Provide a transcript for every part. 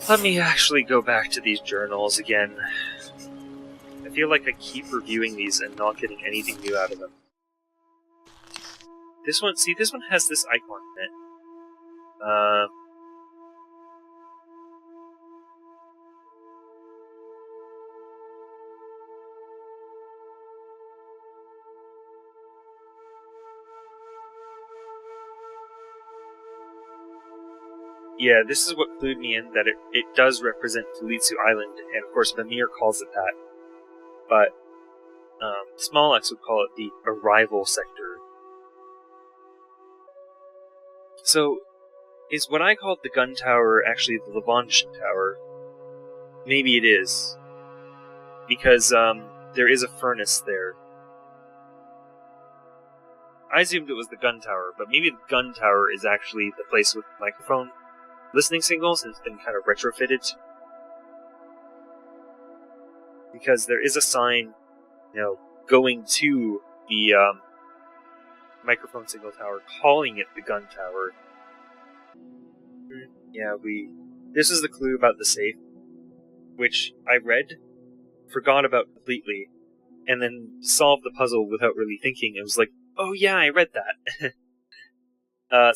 Let me actually go back to these journals again. I feel like I keep reviewing these and not getting anything new out of them. This one, see, this one has this icon in it. Yeah, this is what clued me in, that it does represent Fujitsu Island, and of course Mimir calls it that. But Small X would call it the Arrival Sector. So, is what I called the gun tower actually the Levantine Tower? Maybe it is. Because there is a furnace there. I assumed it was the gun tower, but maybe the gun tower is actually the place with the microphone listening signals, and it's been kind of retrofitted. Because there is a sign, you know, going to the microphone signal tower, calling it the gun tower. Yeah, this is the clue about the safe, which I read, forgot about completely, and then solved the puzzle without really thinking. It was like, oh yeah, I read that.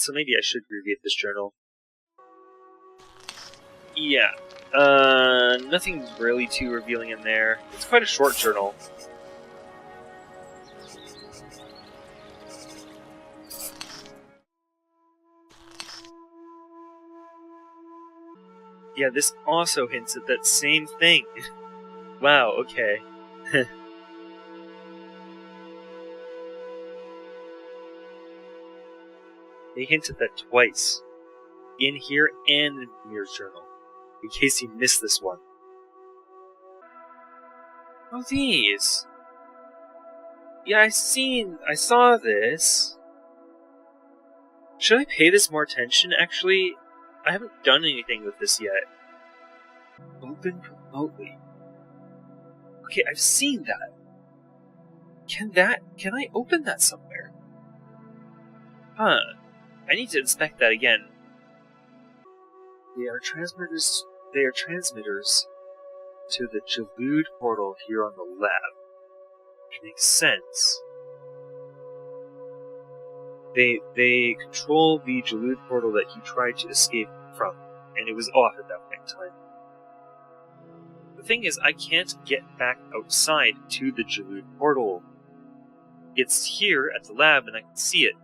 So maybe I should reread this journal. Yeah, nothing really too revealing in there. It's quite a short journal. Yeah, this also hints at that same thing. Wow, okay. They hinted that twice. In here and in Mimir's journal. In case you missed this one. Oh, these! Yeah, I saw this. Should I pay this more attention? Actually, I haven't done anything with this yet. Open remotely. Okay, I've seen that. Can I open that somewhere? Huh. I need to inspect that again. They are transmitters to the Jalud portal here on the lab. Which makes sense. They control the Jalud portal that he tried to escape from, and it was off at that point in time. The thing is, I can't get back outside to the Jalud portal. It's here at the lab and I can see it,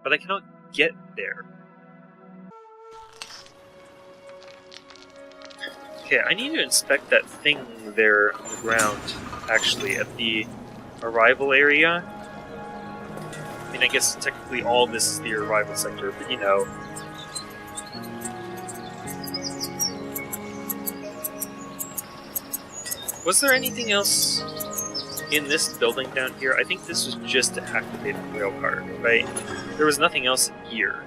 but I cannot get there. Okay, I need to inspect that thing there on the ground, actually, at the arrival area. I mean, I guess technically all this is the arrival sector, but you know. Was there anything else in this building down here? I think this was just to activate the rail car, right? There was nothing else in here.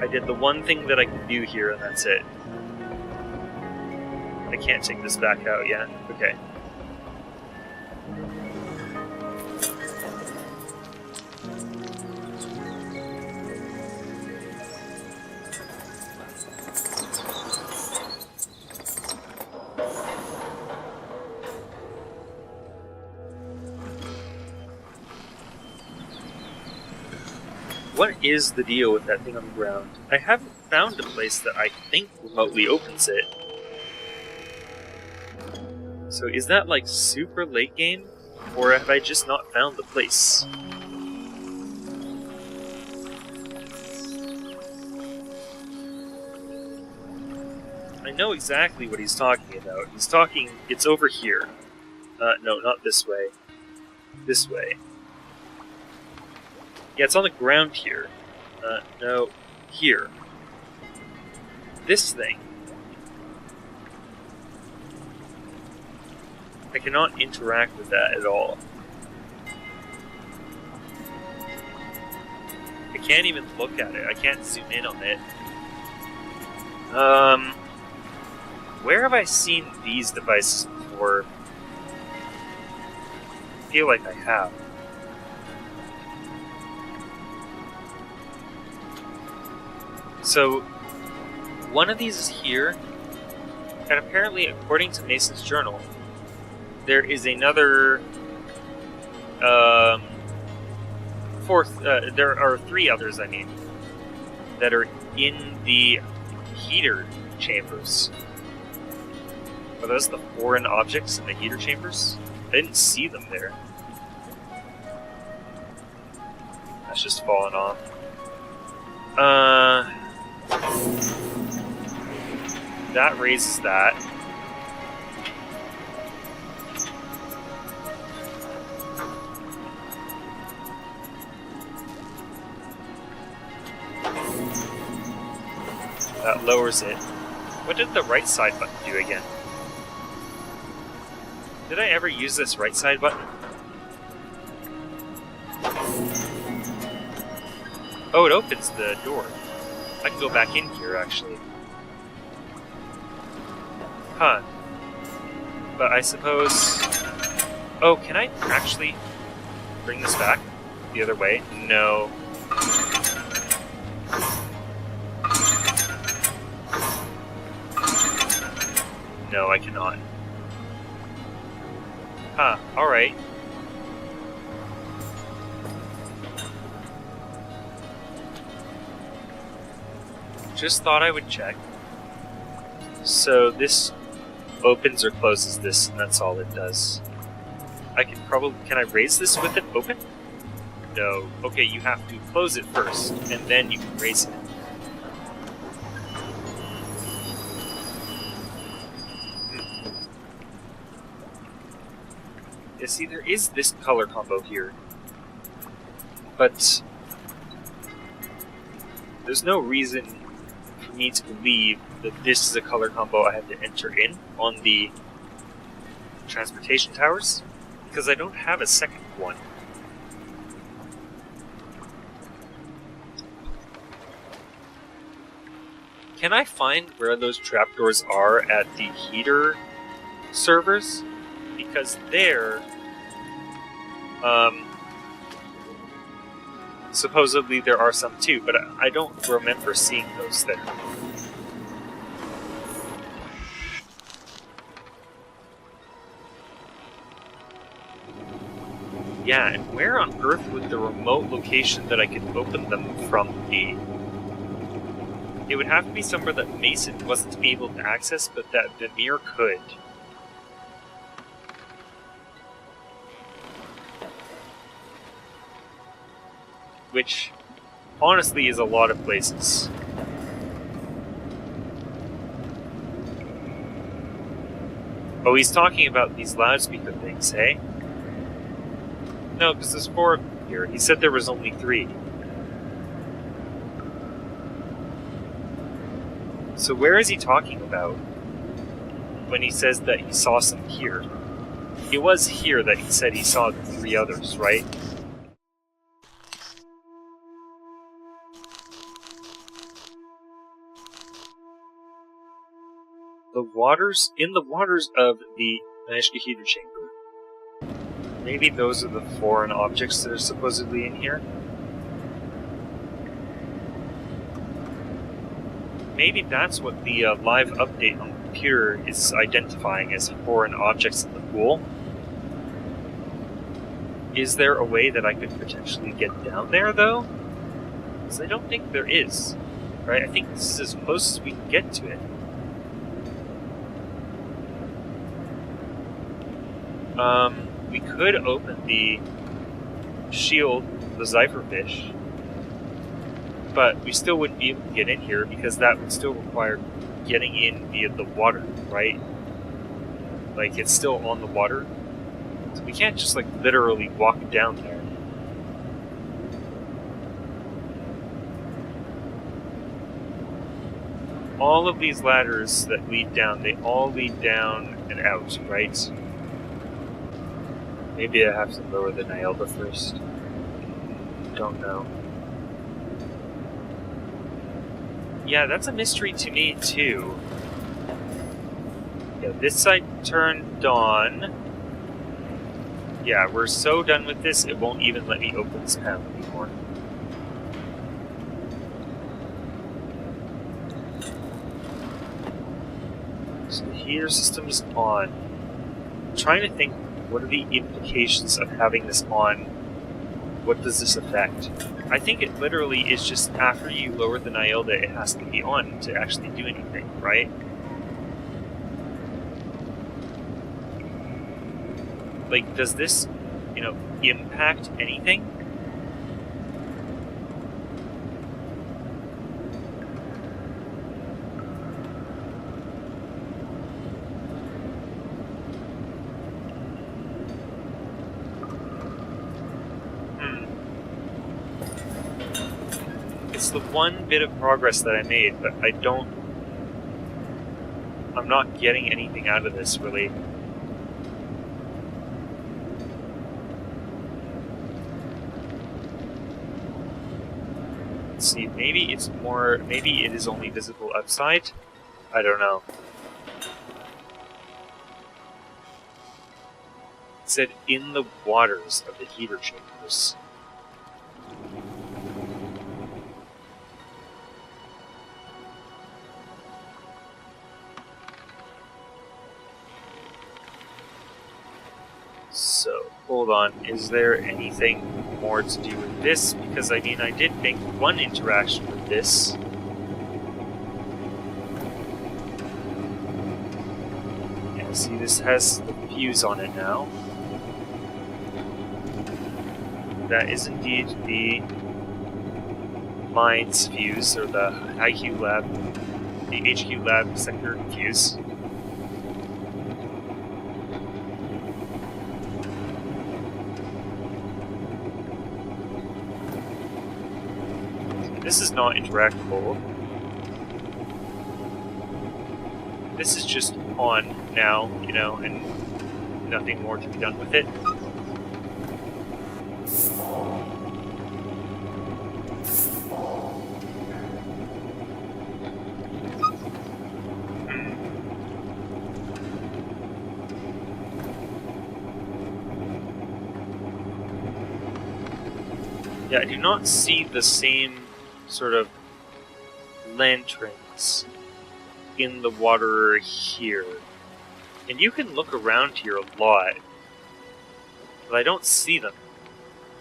I did the one thing that I can do here, and that's it. I can't take this back out yet. Okay. What is the deal with that thing on the ground? I haven't found a place that I think remotely opens it. So is that like super late game? Or have I just not found the place? I know exactly what he's talking about. He's talking... it's over here. No, not this way. This way. Yeah, it's on the ground here. No, here. This thing. I cannot interact with that at all. I can't even look at it. I can't zoom in on it. Where have I seen these devices before? I feel like I have. So, one of these is here, and apparently, according to Mason's journal, there is another there are 3 others, I mean, that are in the heater chambers. Are those the foreign objects in the heater chambers? I didn't see them there. That's just fallen off. That raises that. That lowers it. What did the right side button do again? Did I ever use this right side button? Oh, it opens the door. I can go back in here, actually. Huh. But I suppose... Oh, can I actually bring this back the other way? No. No, I cannot. Huh, alright. Just thought I would check. So this opens or closes this, and that's all it does. I can probably... Can I raise this with it open? No. Okay, you have to close it first, and then you can raise it. Yeah, see, there is this color combo here. But there's no reason for me to believe that this is a color combo I have to enter in on the transportation towers, because I don't have a second one. Can I find where those trapdoors are at the heater servers? Because there, supposedly there are some too, but I don't remember seeing those there. Yeah, and where on earth would the remote location that I could open them from be? It would have to be somewhere that Mason wasn't able to access, but that Vimir could. Which, honestly, is a lot of places. Oh, he's talking about these loudspeaker things, hey? No, because there's 4 here. He said there was only 3. So where is he talking about when he says that he saw some here? It was here that he said he saw 3 others, right? In the waters of the Neyyah heater chamber. Maybe those are the foreign objects that are supposedly in here? Maybe that's what the live update on the computer is identifying as foreign objects in the pool. Is there a way that I could potentially get down there, though? Because I don't think there is. Right? I think this is as close as we can get to it. We could open the shield, the Zypherfish, but we still wouldn't be able to get in here because that would still require getting in via the water, right? Like, it's still on the water. So we can't just, like, literally walk down there. All of these ladders that lead down, they all lead down and out, right? Maybe I have to lower the Niyelda first. Don't know. Yeah, that's a mystery to me, too. Yeah, this side turned on. Yeah, we're so done with this, it won't even let me open this panel anymore. So the heater system is on. I'm trying to think, what are the implications of having this on? What does this affect? I think it literally is just after you lower the Niyelda, it has to be on to actually do anything, right? Like, does this, impact anything? It's the one bit of progress that I made, but I'm not getting anything out of this, really. Let's see, maybe it is only visible outside? I don't know. It said in the waters of the heater chambers. So, hold on, is there anything more to do with this? Because, I mean, I did make one interaction with this. And see, this has the fuse on it now. That is indeed the Mines fuse, or the IQ lab, the HQ lab sector fuse. This is not interactable. This is just on now, and nothing more to be done with it. Yeah, I do not see the same sort of lanterns in the water here. And you can look around here a lot, but I don't see them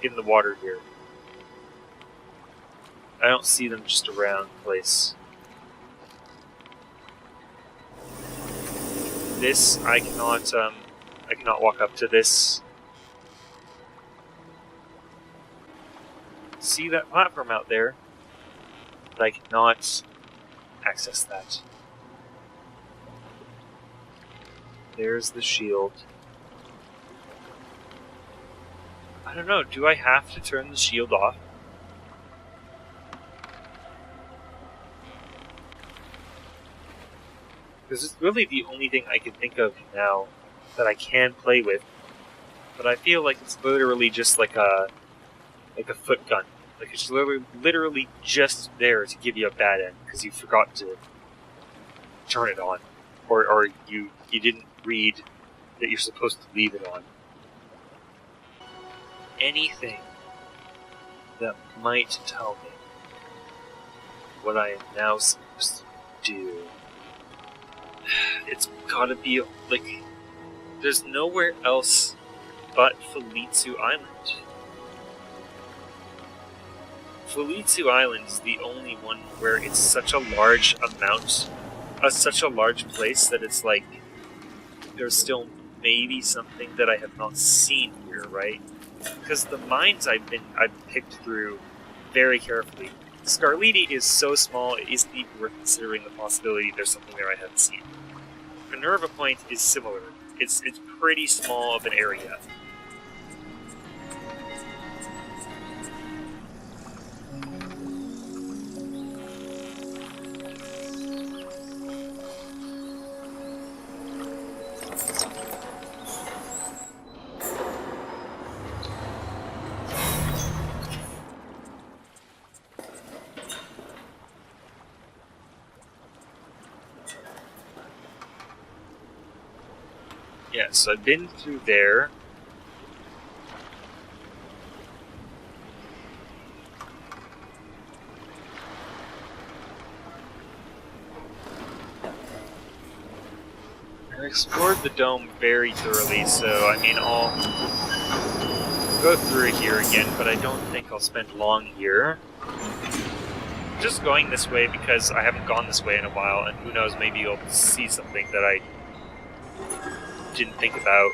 in the water here. I don't see them just around the place. This, I cannot walk up to this. See that platform out there? But I cannot access that. There's the shield. I don't know, do I have to turn the shield off? Because it's really the only thing I can think of now that I can play with. But I feel like it's literally just like a foot gun. Like it's literally just there to give you a bad end because you forgot to turn it on, or you didn't read that you're supposed to leave it on. Anything that might tell me what I am now supposed to do. It's gotta be like there's nowhere else but Falitsu Island. Falitsu Island is the only one where it's such a large amount, such a large place that it's like there's still maybe something that I have not seen here, right? Because the mines I've picked through very carefully. Scarliti is so small it isn't even worth considering the possibility there's something there I haven't seen. Minerva Point is similar. It's pretty small of an area. Yeah, so I've been through there. I explored the dome very thoroughly, so I mean, I'll go through it here again, but I don't think I'll spend long here. Just going this way because I haven't gone this way in a while, and who knows, maybe you'll see something that I didn't think about.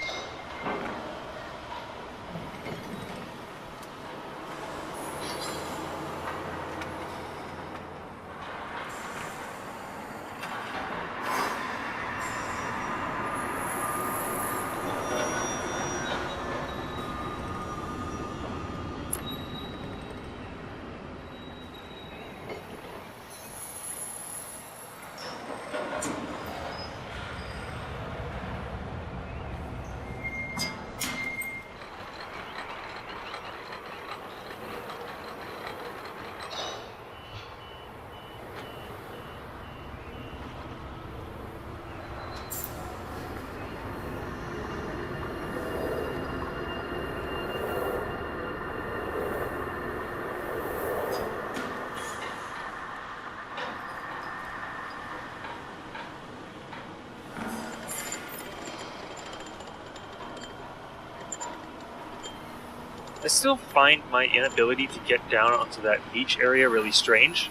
I still find my inability to get down onto that beach area really strange,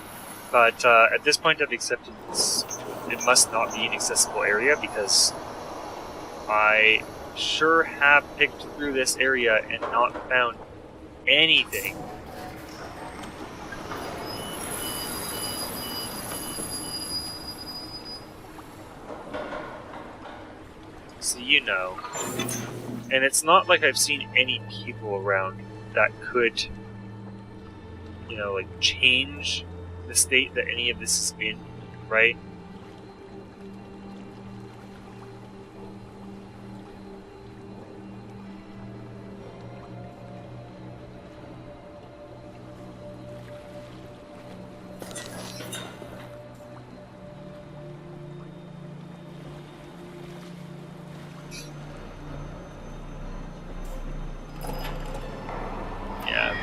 but at this point I've accepted it must not be an accessible area because I sure have picked through this area and not found anything. So you know. And it's not like I've seen any people around that could, you know, like, change the state that any of this is in, right?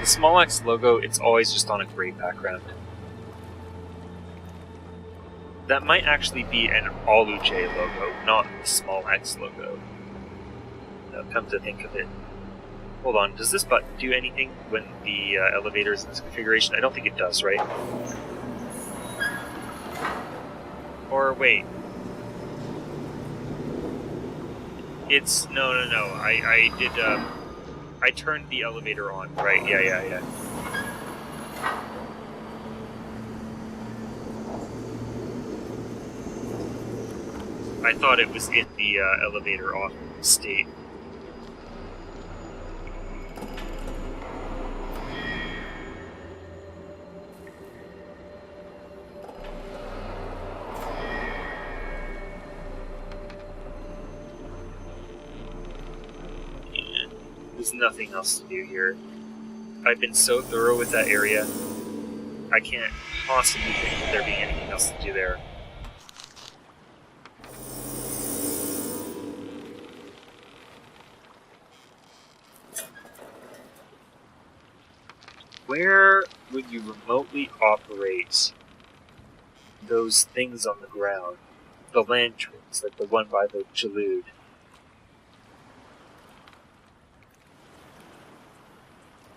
The small X logo, it's always just on a gray background. That might actually be an Oluche logo, not the small X logo. Come to think of it. Hold on, does this button do anything when the elevator is in this configuration? I don't think it does, right? Or wait. It's... No. I did... I turned the elevator on, right? Yeah. I thought it was in the elevator off state. There's nothing else to do here. I've been so thorough with that area, I can't possibly think of there being anything else to do there. Where would you remotely operate those things on the ground? The lanterns, like the one by the Jalude.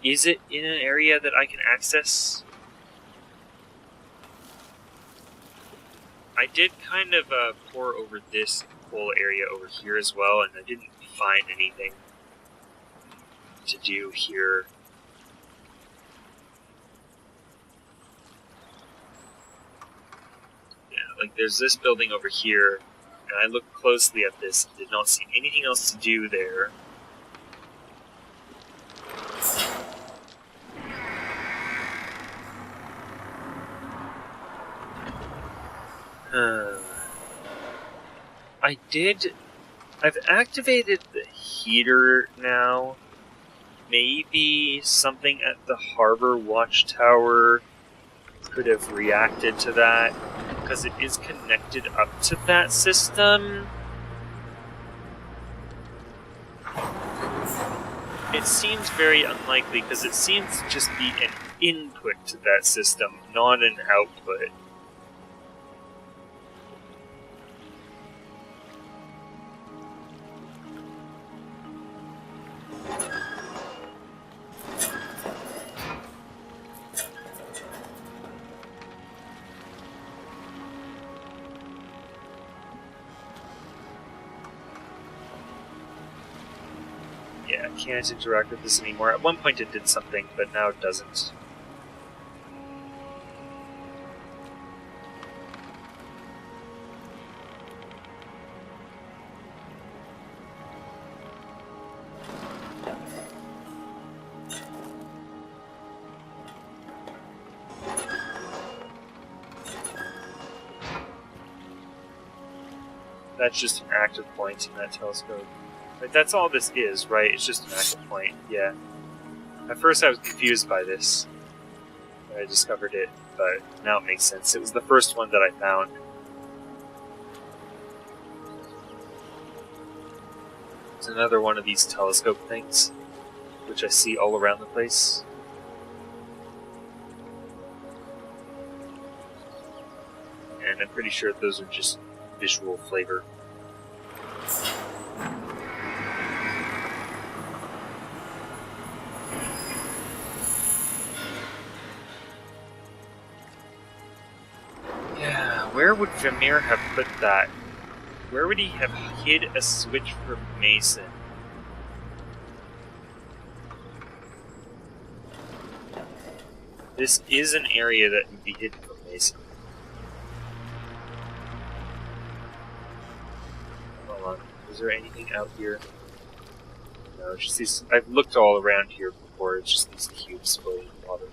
Is it in an area that I can access? I did kind of pour over this whole area over here as well, and I didn't find anything to do here. Yeah, like there's this building over here, and I looked closely at this and did not see anything else to do there. I've activated the heater now. Maybe something at the harbor watchtower could have reacted to that, because it is connected up to that system. It seems very unlikely, because it seems to just be an input to that system, not an output. Yeah, I can't interact with this anymore. At one point it did something, but now it doesn't. That's just an active point in that telescope. Like, that's all this is, right? It's just an active point, yeah. At first I was confused by this when I discovered it, but now it makes sense. It was the first one that I found. It's another one of these telescope things, which I see all around the place. And I'm pretty sure those are just visual flavor. Yeah, where would Vermeer have put that? Where would he have hid a switch for Mason? This is an area that would be hidden from Mason. Is there anything out here? No, it's just these. I've looked all around here before. It's just these cubes floating in water.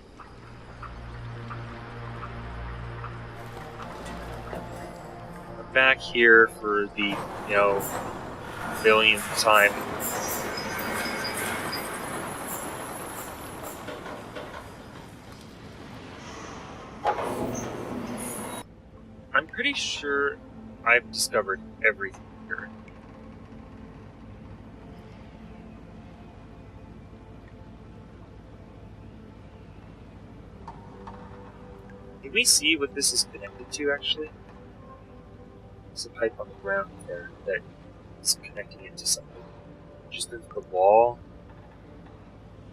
I'm back here for the, billionth time. I'm pretty sure I've discovered everything here. Can we see what this is connected to, actually? There's a pipe on the ground there that is connecting it to something. Just into the wall?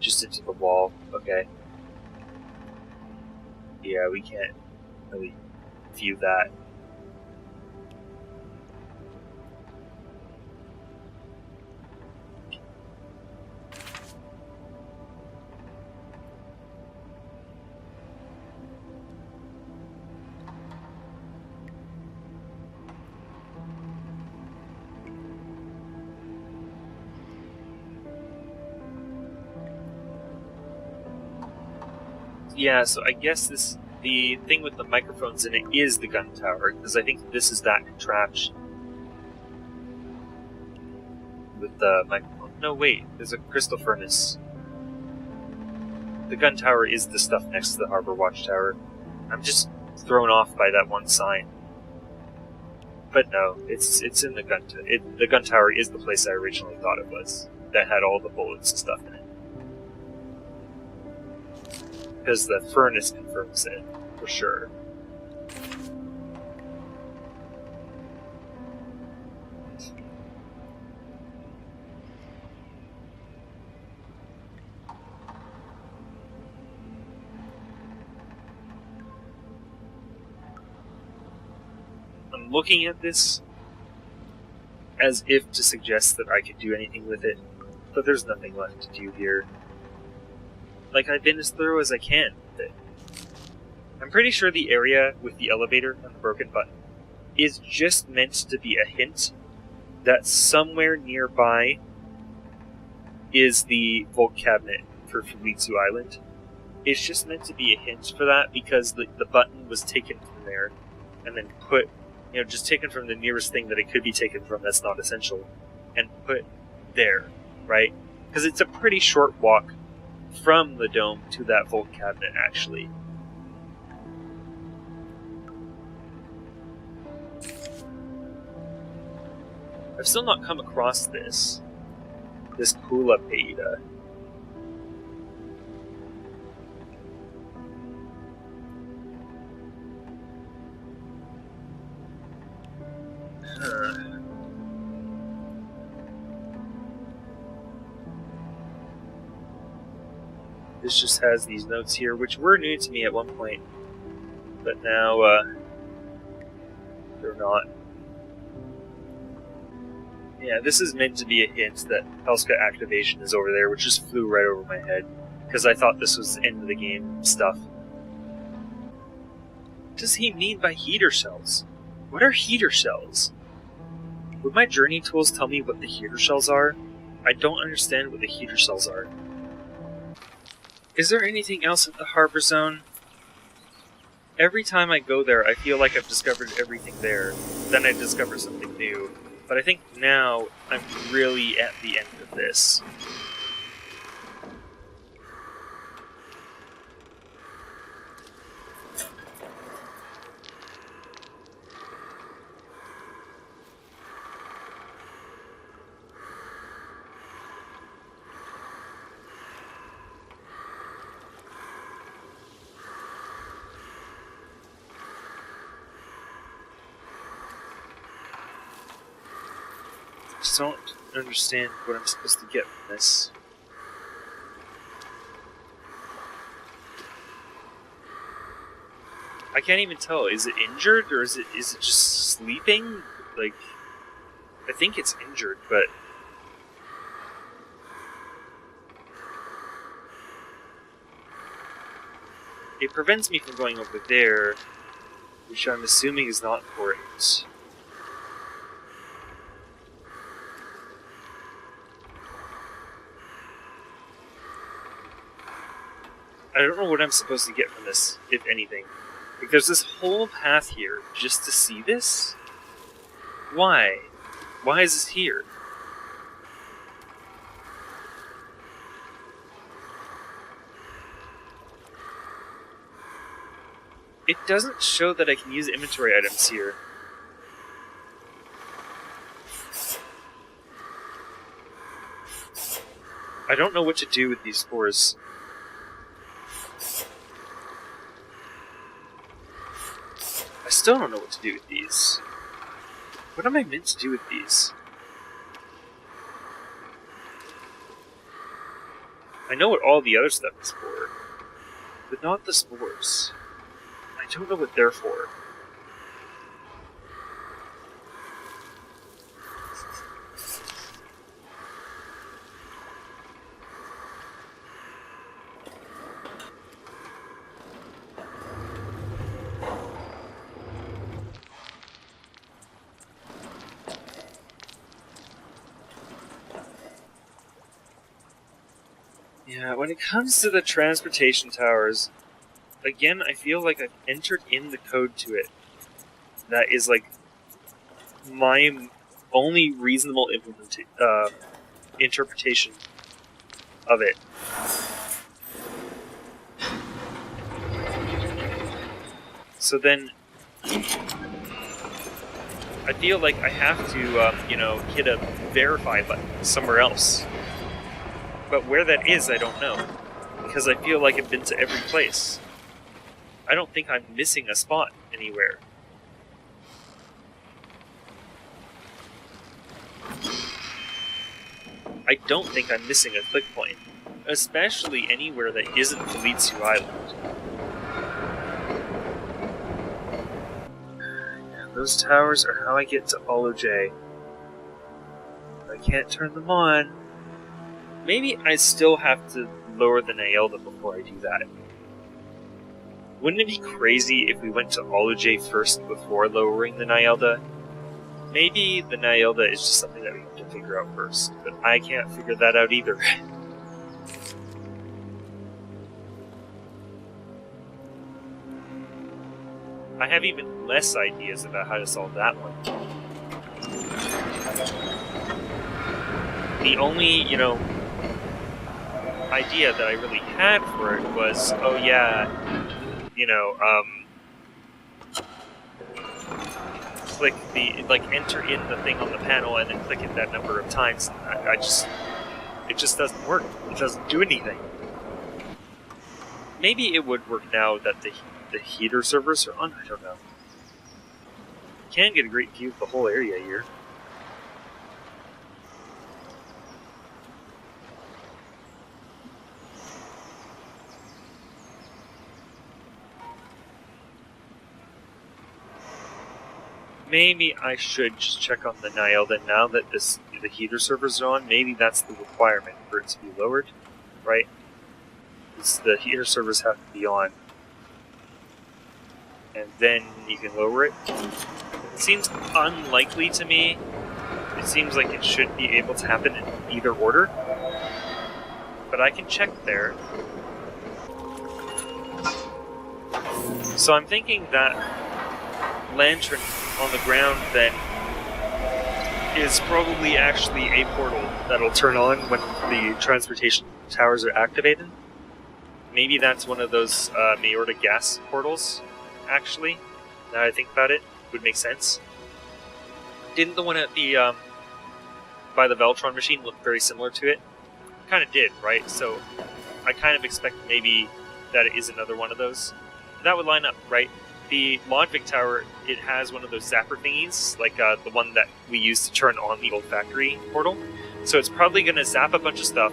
Just into the wall, okay. Yeah, we can't really view that. Yeah, so I guess the thing with the microphones in it is the gun tower, because I think this is that contraption. With the microphone. No, wait, there's a crystal furnace. The gun tower is the stuff next to the harbor watchtower. I'm just thrown off by that one sign. But no, it's in the gun tower. The gun tower is the place I originally thought it was, that had all the bullets and stuff in it. Because the furnace confirms it, for sure. I'm looking at this as if to suggest that I could do anything with it, but there's nothing left to do here. Like, I've been as thorough as I can with it. I'm pretty sure the area with the elevator and the broken button is just meant to be a hint that somewhere nearby is the vault cabinet for Fujitsu Island. It's just meant to be a hint for that because the button was taken from there and then put, just taken from the nearest thing that it could be taken from that's not essential and put there, right? Because it's a pretty short walk from the dome to that vault cabinet, actually. I've still not come across this Kula Beta. This just has these notes here, which were new to me at one point, but now they're not. Yeah, this is meant to be a hint that Helska activation is over there, which just flew right over my head, because I thought this was end of the game stuff. What does he mean by heater shells? What are heater shells? Would my journey tools tell me what the heater shells are? I don't understand what the heater shells are. Is there anything else at the Harbor Zone? Every time I go there, I feel like I've discovered everything there. Then I discover something new. But I think now I'm really at the end of this. I just don't understand what I'm supposed to get from this. I can't even tell. Is it injured or is it just sleeping? Like, I think it's injured, but it prevents me from going over there, which I'm assuming is not important. I don't know what I'm supposed to get from this, if anything. Like, there's this whole path here just to see this? Why? Why is this here? It doesn't show that I can use inventory items here. I don't know what to do with these spores. I still don't know what to do with these. What am I meant to do with these? I know what all the other stuff is for, but not the spores. I don't know what they're for. Yeah, when it comes to the transportation towers, again, I feel like I've entered in the code to it. That is, like, my only reasonable interpretation of it. So then, I feel like I have to, hit a verify button somewhere else. But where that is, I don't know. Because I feel like I've been to every place. I don't think I'm missing a spot anywhere. I don't think I'm missing a click point. Especially anywhere that isn't Felizu Island. Those towers are how I get to J. I can't turn them on. Maybe I still have to lower the Niyelda before I do that. Wouldn't it be crazy if we went to J first before lowering the Niyelda? Maybe the Niyelda is just something that we have to figure out first, but I can't figure that out either. I have even less ideas about how to solve that one. The only, idea that I really had for it was, oh yeah, click enter in the thing on the panel and then click it that number of times. It just doesn't work. It doesn't do anything. Maybe it would work now that the heater servers are on. I don't know. Can't get a great view of the whole area here. Maybe I should just check on the Niyelda now that this the heater servers are on. Maybe that's the requirement for it to be lowered, right? Because the heater servers have to be on, and then you can lower it. It seems unlikely to me. It seems like it should be able to happen in either order, but I can check there. So I'm thinking that lantern on the ground then is probably actually a portal that'll turn on when the transportation towers are activated. Maybe that's one of those Neyyah gas portals, actually. Now I think about it, would make sense. Didn't the one at the by the Veltron machine look very similar to it? Kind of did, right? So I kind of expect maybe that it is another one of those. That would line up, right? The Lodvik Tower, it has one of those zapper thingies, like the one that we used to turn on the old factory portal. So it's probably going to zap a bunch of stuff,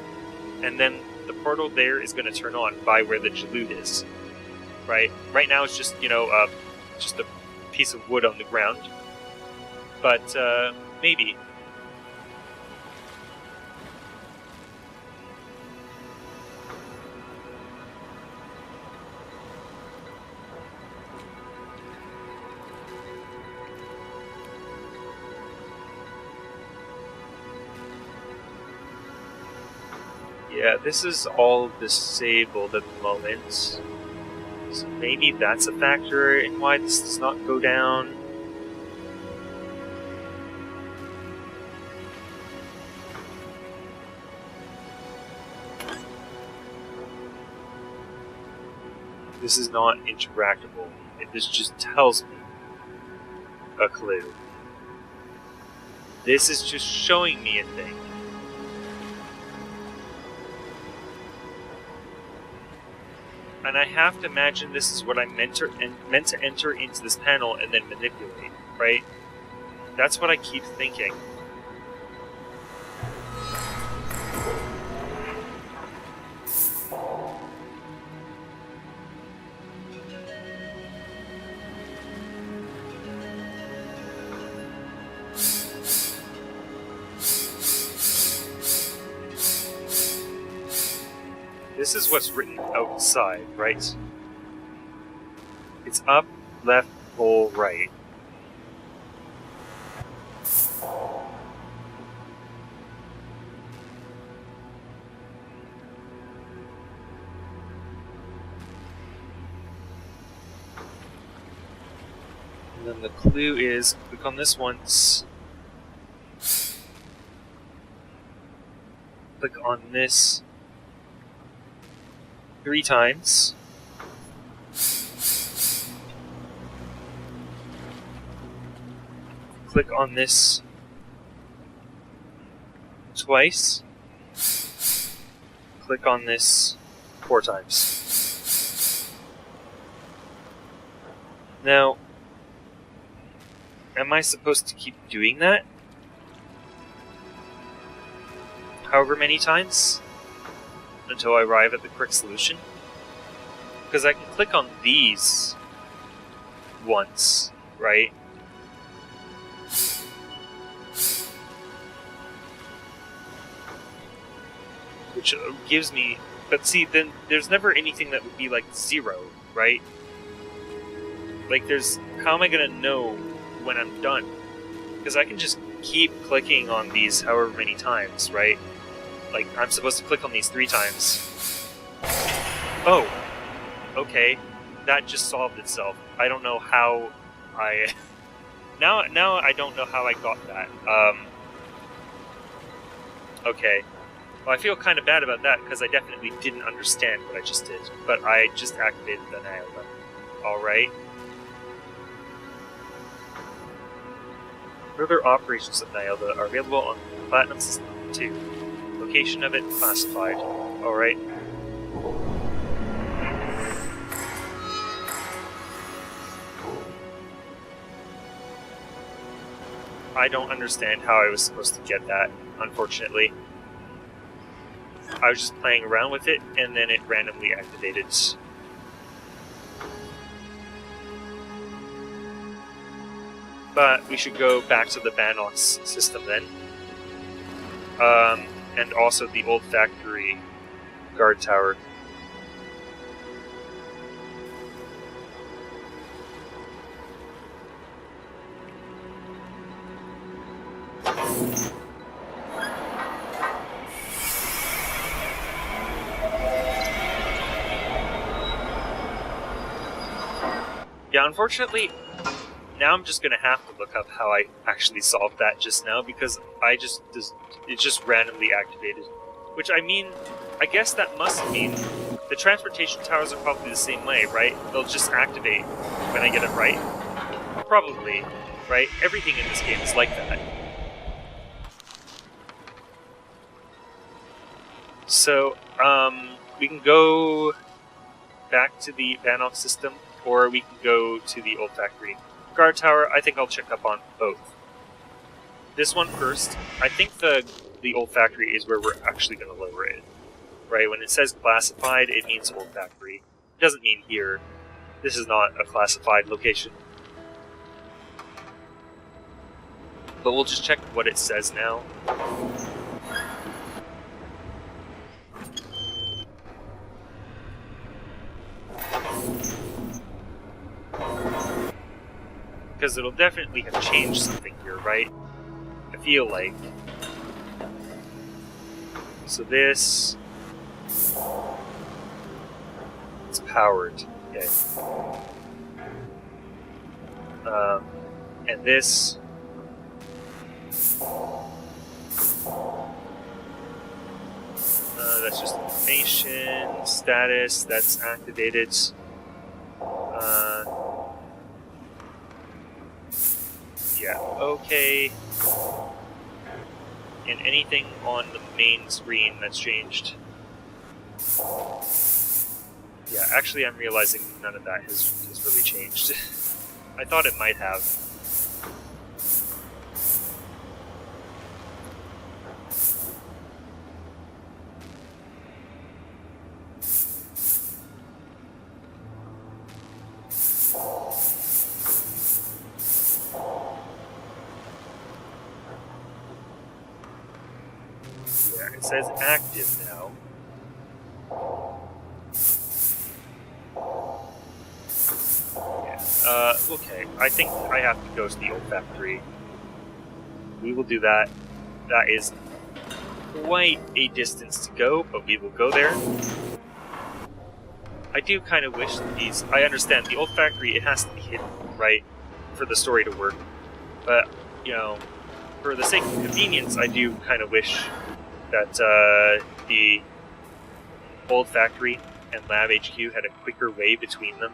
and then the portal there is going to turn on by where the Jalud is, right? Right now it's just, just a piece of wood on the ground. But maybe. Yeah, this is all disabled at the moment. So maybe that's a factor in why this does not go down. This is not interactable. This just tells me a clue. This is just showing me a thing. And I have to imagine this is what I'm meant to enter into this panel and then manipulate, right? That's what I keep thinking. This is what's written outside, right? It's up, left, full, right. And then the clue is, click on this once. Click on this 3 times. Click on this twice. Click on this 4 times. Now, am I supposed to keep doing that? However many times? Until I arrive at the correct solution? Because I can click on these once, right? Which gives me... But see, then there's never anything that would be like 0, right? Like there's... How am I going to know when I'm done? Because I can just keep clicking on these however many times, right? Like, I'm supposed to click on these 3 times. Oh! Okay. That just solved itself. I don't know how I... Now I don't know how I got that. Okay. Well, I feel kind of bad about that, because I definitely didn't understand what I just did. But I just activated the Niyelda. Alright. Further operations of Niyelda are available on the Platinum System 2. Location of it classified. Alright. I don't understand how I was supposed to get that, unfortunately. I was just playing around with it, and then it randomly activated. But we should go back to the Banos system then. and also the old factory guard tower. Yeah, unfortunately, now I'm just gonna have to look up how I actually solved that just now, because it just randomly activated. Which, I mean, I guess that must mean the transportation towers are probably the same way, right? They'll just activate when I get it right. Probably, right? Everything in this game is like that. So, we can go back to the Vanoff system, or we can go to the old factory guard tower. I think I'll check up on both. This one first. I think the old factory is where we're actually going to lower it. Right? When it says classified, it means old factory. It doesn't mean here. This is not a classified location. But we'll just check what it says now. Because it'll definitely have changed something here, right? I feel like. So this... it's powered. Okay. And this... that's just information, status, that's activated. Yeah, okay. And anything on the main screen that's changed. Yeah, actually I'm realizing none of that has really changed. I thought it might have. It says active now. Yeah. Okay, I think I have to go to the old factory. We will do that. That is quite a distance to go, but we will go there. I do kind of wish that these... I understand, the old factory, it has to be hidden, right? For the story to work. But, you know, for the sake of convenience, I do kind of wish that the old factory and Lab HQ had a quicker way between them.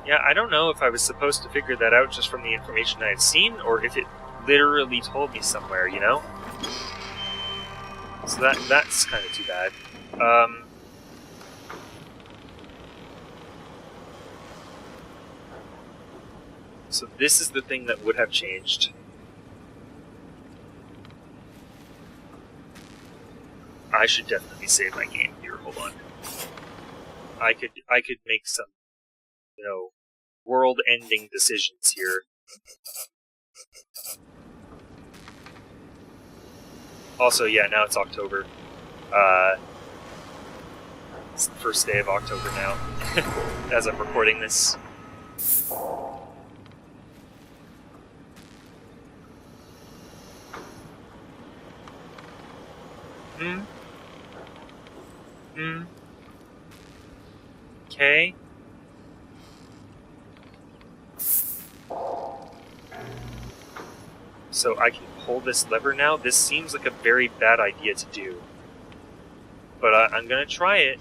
Yeah, I don't know if I was supposed to figure that out just from the information I had seen, or if it literally told me somewhere, you know? So that's kind of too bad. So this is the thing that would have changed. I should definitely save my game here. Hold on. I could make some, you know, world-ending decisions here. Also, yeah, now it's October. It's the first day of October now, as I'm recording this. Okay. So I can pull this lever now? This seems like a very bad idea to do. But I'm gonna try it.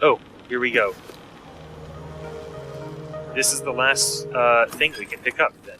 Oh, here we go. This is the last thing we can pick up, then.